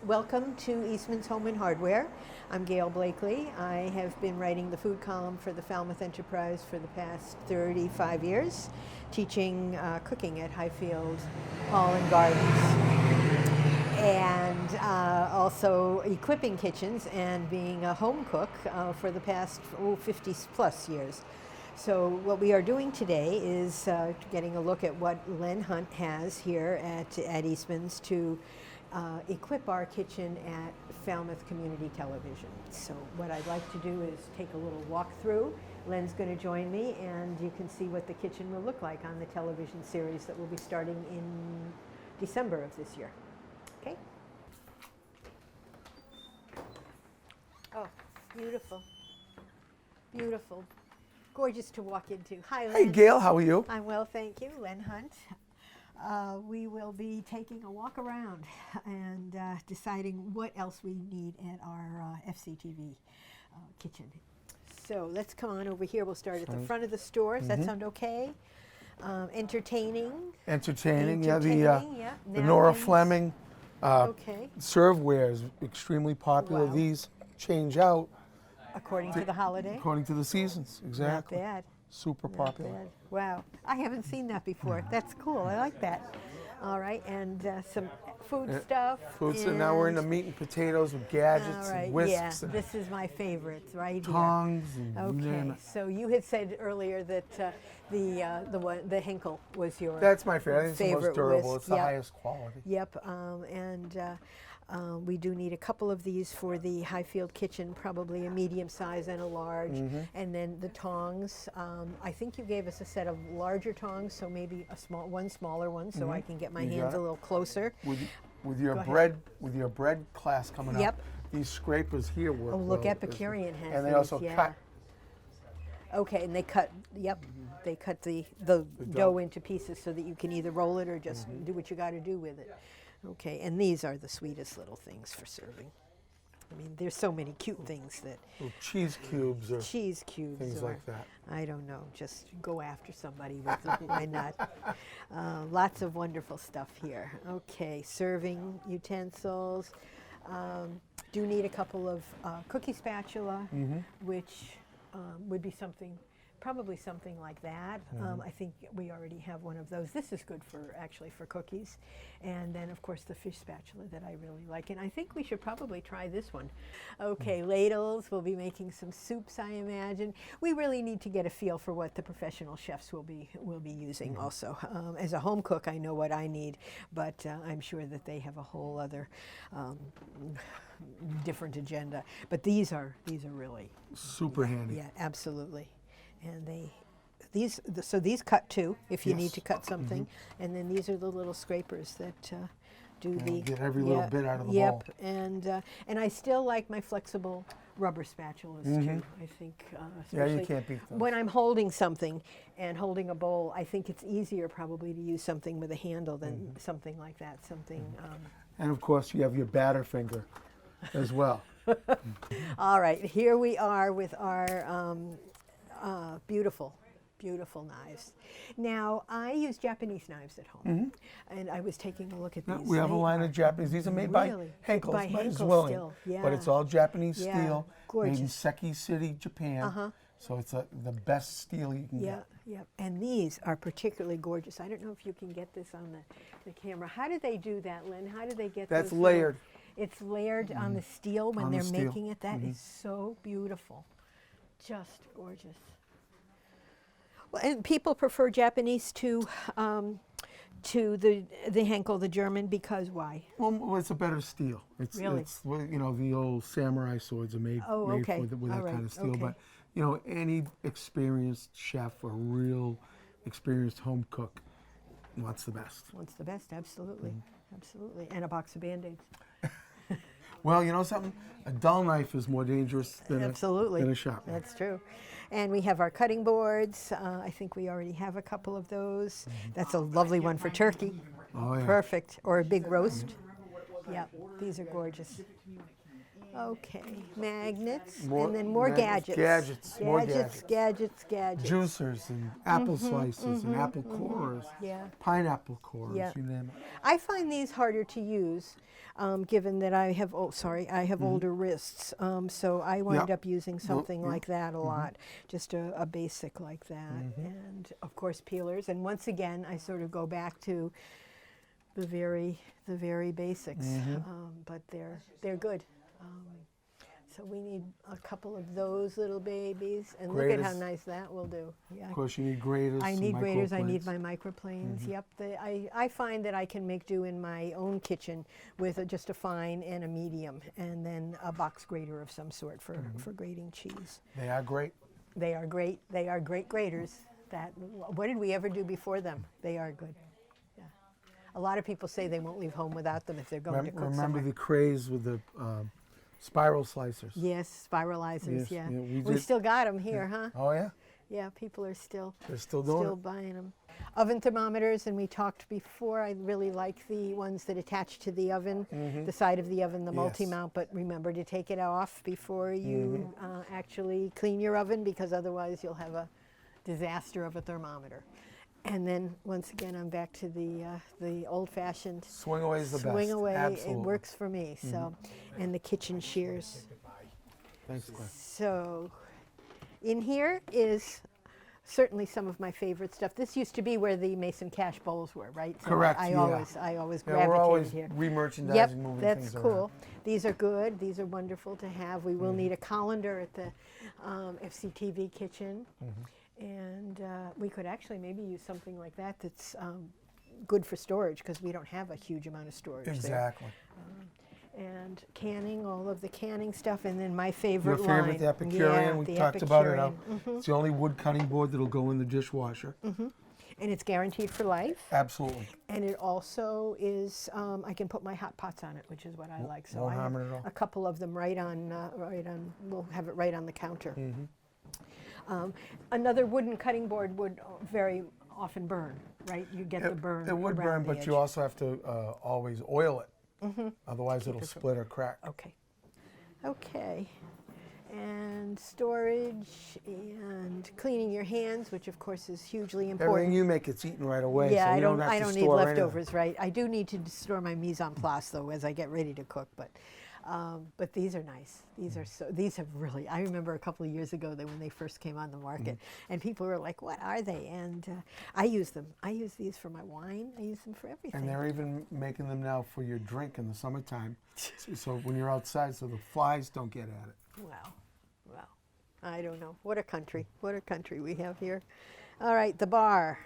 welcome to Eastmans Home and Hardware. I'm Gail Blakely. I have been writing the food column for the Falmouth Enterprise for the past 35 years, teaching cooking at Highfield Hall and Gardens, and also equipping kitchens and being a home cook for the past 50 plus years. So what we are doing today is getting a look at what Len Hunt has here at Eastmans to equip our kitchen at Falmouth Community Television. So what I'd like to do is take a little walk through. Len's going to join me and you can see what the kitchen will look like on the television series that will be starting in December of this year. Okay? Oh, beautiful. Beautiful. Gorgeous to walk into. Hi, Len. Hey, Gail, how are you? I'm well, thank you. Len Hunt. We will be taking a walk around and deciding what else we need at our FCTV kitchen. So let's come on over here. We'll start at the front of the store. Does that sound okay? Entertaining. Entertaining, yeah. The Nora Fleming Okay. serveware is extremely popular. Wow. These change out According to the holiday. according to the seasons. Exactly. Not bad. Super Not popular. bad. Wow. I haven't seen that before. That's cool. I like that. All right. And some food stuff. Foods, and now we're into meat and potatoes with gadgets All right. and whisks Yeah. and This is my favorite right tongs and you name Okay. it. So you had said earlier that the Henkel was your That's my favorite. I think it's the most favorite durable. whisk. It's the Yep. highest quality. Yep. We do need a couple of these for the Highfield kitchen, probably a medium size and a large. And then the tongs. I think you gave us a set of larger tongs, so maybe one smaller one, so I can get my hands a little closer. With your Go ahead. bread class coming Yep. up, these scrapers here work. Oh, look, well. Epicurean has And they these, also yeah. cut. Okay, and they cut. Yep, they cut the dough into pieces so that you can either roll it or just do what you got to do with it. Okay, and these are the sweetest little things for serving. I mean, there's so many cute things that Little cheese cubes or cheese cubes things or like that. I don't know, just go after somebody with them. Why not? Lots of wonderful stuff here. Okay, serving utensils. Do need a couple of cookie spatula, which would be probably something like that. I think we already have one of those. This is good actually for cookies. And then of course the fish spatula that I really like. And I think we should probably try this one. Okay, ladles. We'll be making some soups, I imagine. We really need to get a feel for what the professional chefs will be using also. As a home cook, I know what I need, but I'm sure that they have a whole other different agenda. But these are really Super handy. yeah, absolutely. And these cut too, if you need to cut something. And then these are the little scrapers that do get every little bit out of the bowl. And I still like my flexible rubber spatulas too. I think, Yeah, you especially can't beat those. when I'm holding something and holding a bowl, I think it's easier probably to use something with a handle than something like that. And of course, you have your batter finger as well. All right, here we are with our beautiful knives. Now, I use Japanese knives at home, and I was taking a look at these. We have a line of Japanese. These are made by Henkel. By It's Henkel Willing, still, yeah. but it's all Japanese Yeah, steel. gorgeous. Made in Seki City, Japan. So it's the best steel you can get. Yeah, and these are particularly gorgeous. I don't know if you can get this on the camera. How do they do that, Lynn? How do they get That's those layered. It's layered on the steel when On the they're steel. making it. That is so beautiful. Just gorgeous. Well, and people prefer Japanese to the Henkel, the German, because why? Well, it's a better steel. Really? It's the old samurai swords are made okay. with that kind of steel. Okay. But any experienced chef or real experienced home cook wants the best. Wants the best, absolutely. Absolutely. And a box of Band-Aids. Well, you know something? A dull knife is more dangerous than Absolutely. than a sharp knife. That's true. And we have our cutting boards. I think we already have a couple of those. That's a lovely one for turkey. Oh, yeah. Perfect. Or a big roast. Yeah, these are gorgeous. Okay, magnets, More and then more magnets, gadgets. more Gadgets. Juicers and apple slices and apple cores, Yeah. pineapple cores, Yeah. you name it. I find these harder to use, given that I have older wrists. So I wind Yep. up using something yeah. like that a lot, just a basic like that, and of course peelers. And once again, I sort of go back to the very basics, but they're good. So we need a couple of those little babies, and look at how Graters. nice that will do. Yeah. Of course, you need graters. I some need graters, I need microplanes. my microplanes, yep. I find that I can make do in my own kitchen with just a fine and a medium, and then a box grater of some sort for grating cheese. They are great. They are great graters. What did we ever do before them? They are good. Yeah. A lot of people say they won't leave home without them if they're going to cook Remember somewhere. the craze with the spiral slicers? Yes, spiralizers, Yes, yeah. yeah, we We did- still got them here, huh? Oh, yeah? Yeah, people are still They're still doing it. buying them. Oven thermometers, and we talked before, I really like the ones that attach to the oven, the side of the oven, the Yes. multi-mount, but remember to take it off before you actually clean your oven, because otherwise you'll have a disaster of a thermometer. And then, once again, I'm back to the old-fashioned Swing away is the best. swing away. Absolutely. It works for me, so. And the kitchen shears. Thanks, Glenn. So, in here is certainly some of my favorite stuff. This used to be where the Mason cash bowls were, right? So Correct, I yeah. always Yeah, gravitated we're always here. re-merchandising, Yep, moving that's things cool. around. These are good. These are wonderful to have. We will need a colander at the FCTV kitchen. And we could actually maybe use something like that that's good for storage, because we don't have a huge amount of storage there. Exactly. And canning, all of the canning stuff, and then my Your favorite favorite, line. the Epicurean, Yeah, we the talked about it. Epicurean. It's the only wood cutting board that'll go in the dishwasher. And it's guaranteed for life. Absolutely. And it also is, I can put my hot pots on it, which is what I like. So won't I have harm it at all. a couple of them right on, we'll have it right on the counter. Another wooden cutting board would very often burn, right? You get the burn. It would around burn, the but edge. you also have to always oil it. Otherwise, it'll it from- split or crack. Okay. Okay. And storage and cleaning your hands, which of course is hugely important. Everything you make, it's eaten right away. Yeah, so I you don't. have I to don't need store anything. leftovers, right? I do need to store my mise en place though as I get ready to cook. But these are nice. These are so. These have really. I remember a couple of years ago that when they first came on the market, and people were like, "What are they?" And I use them. I use these for my wine. I use them for everything. And they're even making them now for your drink in the summertime. So when you're outside, so the flies don't get at it. Wow. I don't know. What a country. What a country we have here. All right, the bar.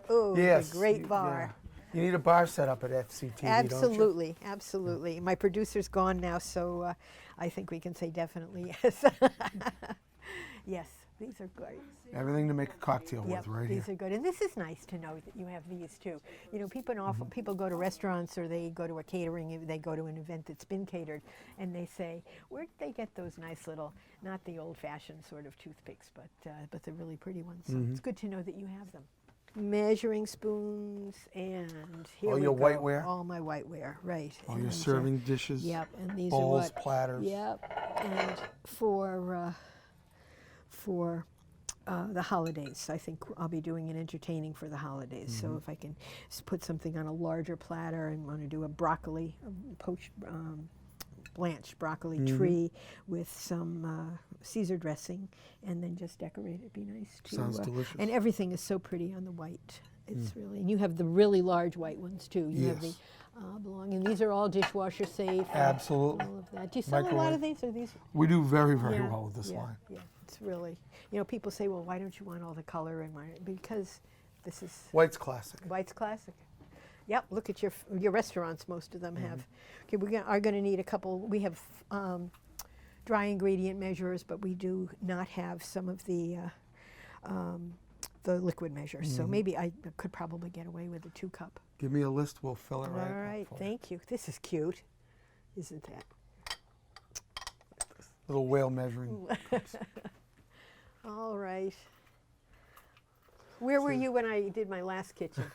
Oh, Yes. the great bar. You need a bar set up at FCTV, don't you? Absolutely, absolutely. My producer's gone now, so I think we can say definitely yes. Yes, these are great. Everything to make a cocktail Yep, with right these here. are good, and this is nice to know that you have these too. You know, people go to restaurants or they go to a catering, they go to an event that's been catered, and they say, "Where did they get those nice little, not the old-fashioned sort of toothpicks, but the really pretty ones?" So it's good to know that you have them. Measuring spoons, and here All we your go. whiteware? All my whiteware, right. All your And, serving dishes, Yep, and these bowls, are what. platters. Yep, and for the holidays, I think I'll be doing an entertaining for the holidays. So if I can put something on a larger platter and want to do a broccoli, poached blanched broccoli tree with some Caesar dressing, and then just decorate it. It'd be nice too. Sounds delicious. And everything is so pretty on the white. It's really, and you have the really large white ones too. You have the Yes. and these are all dishwasher safe. and Absolutely. All of that. Do you sell a lot Microwave. of these? Or these? We do very, very Yeah, well with this yeah, line. Yeah, it's really, you know, people say, well, why don't you want all the color in mine? Because this is White's classic. White's classic. Yep, look at your restaurants, most of them have. Okay, we are going to need a couple, we have dry ingredient measurers, but we do not have some of the liquid measures. So maybe I could probably get away with a 2-cup. Give me a list, we'll fill it All right up right, for you. thank you. This is cute, isn't that? Little whale measuring. All right. Where were you when I did my last kitchen?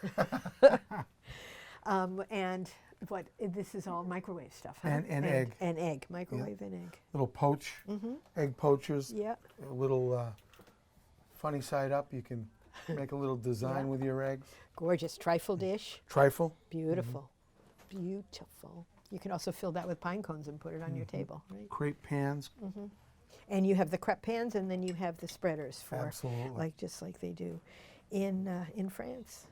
And What, this is all microwave stuff, huh? And egg. And egg, microwave and egg. Little poach, egg poachers. Yeah. A little funny side up. You can make a little design with your eggs. Gorgeous trifle dish. Trifle. Beautiful. Beautiful. You can also fill that with pine cones and put it on your table, right? Crepe pans. And you have the crepe pans, and then you have the spreaders for, Absolutely. just like they do in France.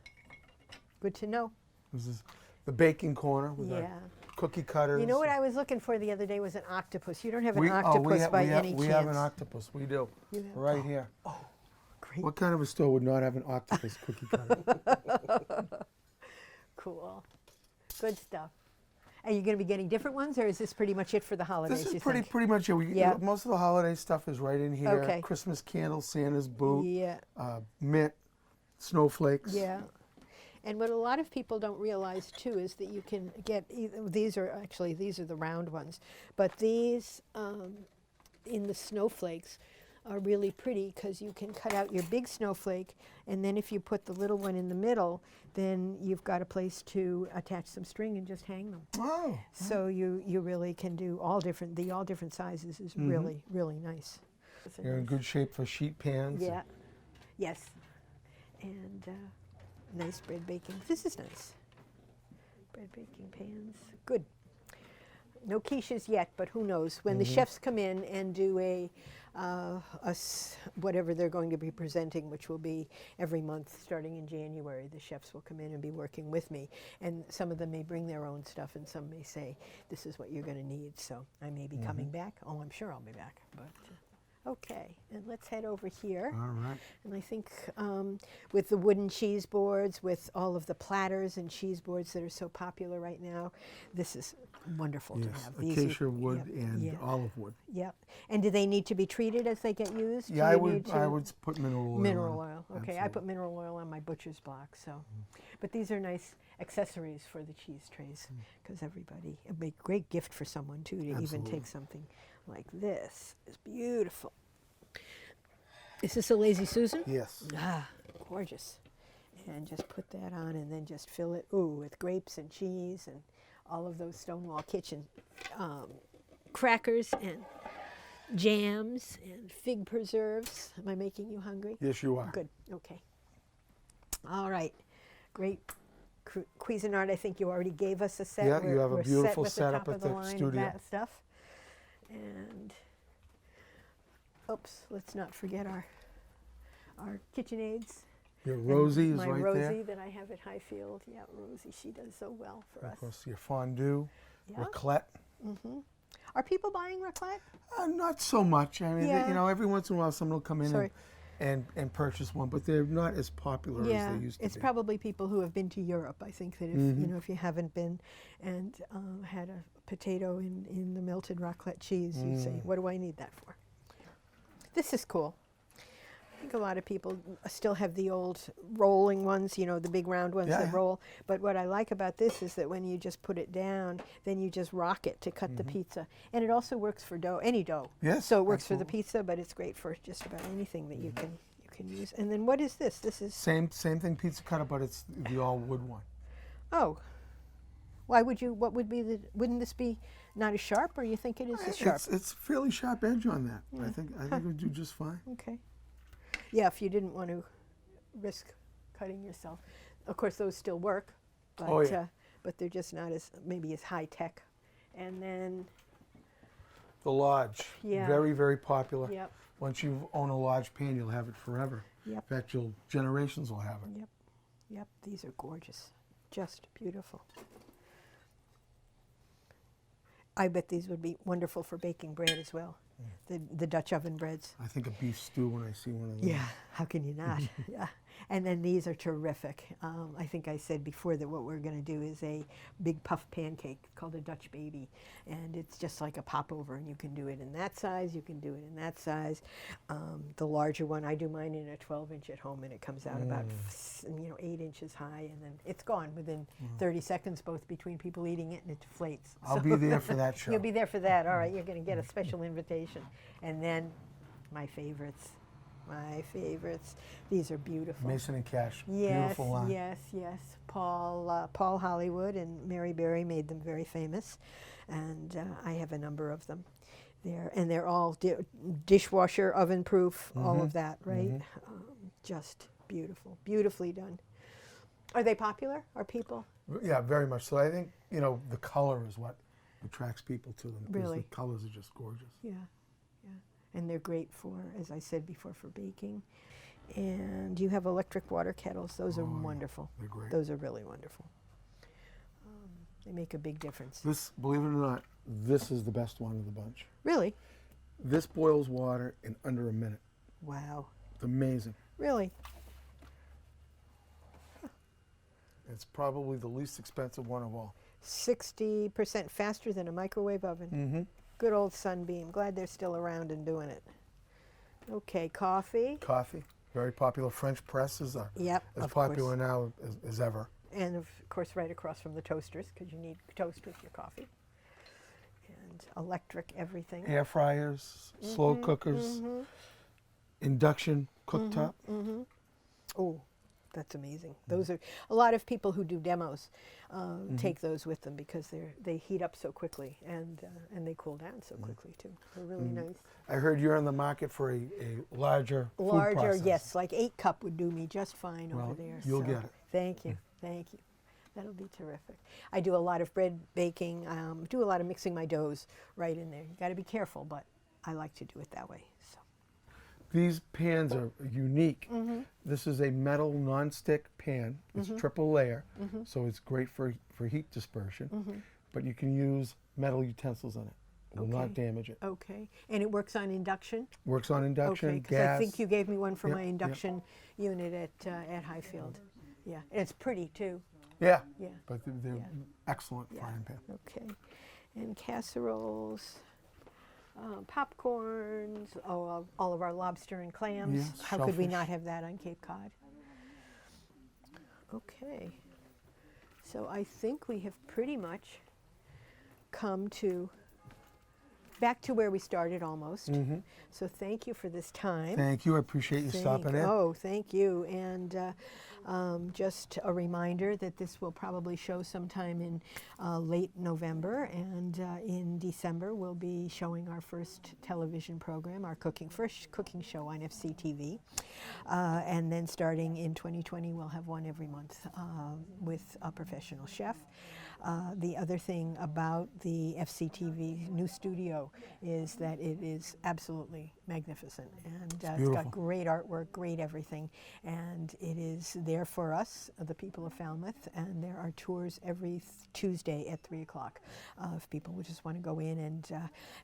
Good to know. This is the baking corner with our cookie cutters. You know what I was looking for the other day was an octopus. You don't have an we octopus have, by we have, any we chance. have an octopus. We do. You have- Right here. Oh, great. What kind of a store would not have an octopus cookie cutter? Cool. Good stuff. Are you going to be getting different ones, or is this pretty much it for the holidays? This you is pretty think? much it. Yeah. Most of the holiday stuff is right in here. Okay. Christmas candles, Santa's boot, Yeah. mint, snowflakes. Yeah. And what a lot of people don't realize too is that you can get these are the round ones, but these in the snowflakes are really pretty because you can cut out your big snowflake, and then if you put the little one in the middle, then you've got a place to attach some string and just hang them. Oh. So you really can do all different sizes is really nice. You're in good shape for sheet pans. Yeah. Yes. And nice bread baking. This is nice. Bread baking pans. Good. No quiches yet, but who knows? When the chefs come in and do whatever they're going to be presenting, which will be every month starting in January, the chefs will come in and be working with me. And some of them may bring their own stuff, and some may say, this is what you're going to need. So I may be coming back. Oh, I'm sure I'll be back. But okay, and let's head over here. All right. And I think with the wooden cheese boards, with all of the platters and cheese boards that are so popular right now, this is wonderful to Yes, have. These acacia wood and olive wood. Yep. And do they need to be treated as they get used? Yeah, Do I you would. need to- I would put mineral oil. Mineral on it. oil. Okay, I Absolutely. put mineral oil on my butcher's block. So, but these are nice accessories for the cheese trays because everybody a big great gift for someone too to even Absolutely. take something like this. It's beautiful. Is this a Lazy Susan? Yes. Ah, gorgeous. And just put that on and then just fill it, with grapes and cheese and all of those Stonewall Kitchen crackers and jams and fig preserves. Am I making you hungry? Yes, you are. Good, okay. All right, great Cuisinart. I think you already gave us a set. Yeah, you have a We're beautiful set setup with at the the top of the line studio. That stuff. And, oops, let's not forget our KitchenAids. Your Rosie is My right Rosie there. that I have at Highfield. Yeah, Rosie, she does so well for Of us. course, your fondue, Yeah. raclette. Are people buying raclette? Not so much. I mean, Yeah. every once in a while someone will come in Sorry. and purchase one, but they're not as popular Yeah, as they used to it's be. probably people who have been to Europe. I think that if you haven't been and had a potato in the melted raclette cheese, you say, "What do I need that for?" This is cool. I think a lot of people still have the old rolling ones, the big round ones that Yeah. roll. But what I like about this is that when you just put it down, then you just rock it to cut the pizza. And it also works for any dough. Yes, So it works for the absolutely. pizza, but it's great for just about anything that you can use. And then what is this? This is, Same thing, pizza cutter, but it's the all wood one. oh. Why would you, wouldn't this be not as sharp, or you think it is as sharp? It's fairly sharp edge on that. I think it would do just fine. Okay. Yeah, if you didn't want to risk cutting yourself. Of course, those still work, but Oh, yeah. but they're just not maybe as high tech. And then, The Lodge, Yeah. very, very popular. yep, Once you own a Lodge pan, you'll have it forever. Yep. In fact, generations will have it. yep, these are gorgeous, just beautiful. I bet these would be wonderful for baking bread as well, the Dutch oven breads. I think a beef stew when I see one of them. Yeah, how can you not? Yeah, and then these are terrific. I think I said before that what we're going to do is a big puff pancake called a Dutch baby, and it's just like a popover, and you can do it in that size, you can do it in that size. The larger one, I do mine in a 12-inch at home, and it comes out about 8 inches high, and then it's gone within 30 seconds, both between people eating it and it deflates. I'll be there for that show. You'll be there for that. All right, you're going to get a special invitation. And then my favorites, my favorites. These are beautiful. Mason and Cash. Yes, Beautiful line. yes, yes. Paul Hollywood and Mary Berry made them very famous, and I have a number of them. They're all dishwasher, oven proof, all of that, right? Just beautiful, beautifully done. Are they popular? Are people? Yeah, very much so. I think, you know, the color is what attracts people to them. Because Really? the colors are just gorgeous. Yeah, yeah. And they're great for, as I said before, for baking. And you have electric water kettles. Those are wonderful. They're great. Those are really wonderful. They make a big difference. This, believe it or not, this is the best one of the bunch. Really? This boils water in under a minute. Wow. It's amazing. Really? It's probably the least expensive one of all. 60% faster than a microwave oven. Good old Sunbeam. Glad they're still around and doing it. Okay, coffee. Coffee, very popular. French presses are Yep, as of popular course. now as ever. And of course right across from the toasters, because you need toast with your coffee. And electric everything. Air fryers, slow cookers, induction cooktop. Oh, that's amazing. Those are a lot of people who do demos take those with them because they heat up so quickly and they cool down so quickly too. They're really nice. I heard you're on the market for a larger food Larger, processor. yes, like 8 cup would do me just fine Well, over there. you'll so get it. Thank you, thank you. That'll be terrific. I do a lot of bread baking. Do a lot of mixing my doughs right in there. You got to be careful, but I like to do it that way. So. These pans are unique. This is a metal non-stick pan. It's triple layer, so it's great for heat dispersion. But you can use metal utensils in it. It will not damage it. Okay, and it works on induction? Works on induction, Okay, because gas. I think you gave me one for Yep, my yep. induction unit at Highfield. Yeah, and it's pretty too. Yeah, Yeah. but they're Yeah. excellent Yeah. frying pan. Okay, and casseroles, popcorns, all of our lobster and clams. Yes, How could we shellfish. not have that on Cape Cod? Okay, so I think we have pretty much come back to where we started almost. So thank you for this time. Thank you. I appreciate you stopping in. Oh, thank you. And just a reminder that this will probably show sometime in late November, and in December we'll be showing our first television program, our first cooking show on FCTV. And then starting in 2020 we'll have one every month with a professional chef. The other thing about the FCTV new studio is that it is absolutely magnificent, and it's got great artwork, great everything, and it is there for us, the people of Falmouth, and there are tours every Tuesday at 3 o'clock. If people would just want to go in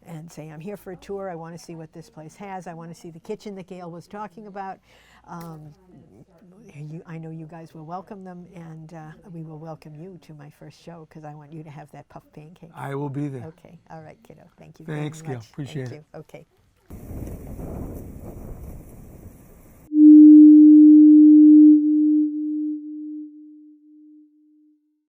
and say, I'm here for a tour, I want to see what this place has, I want to see the kitchen that Gail was talking about, I know you guys will welcome them, and we will welcome you to my first show because I want you to have that puff pancake. I will be there. Okay, all right, kiddo. Thank you Thanks, very Gail. much. Appreciate Thank it. you. Okay.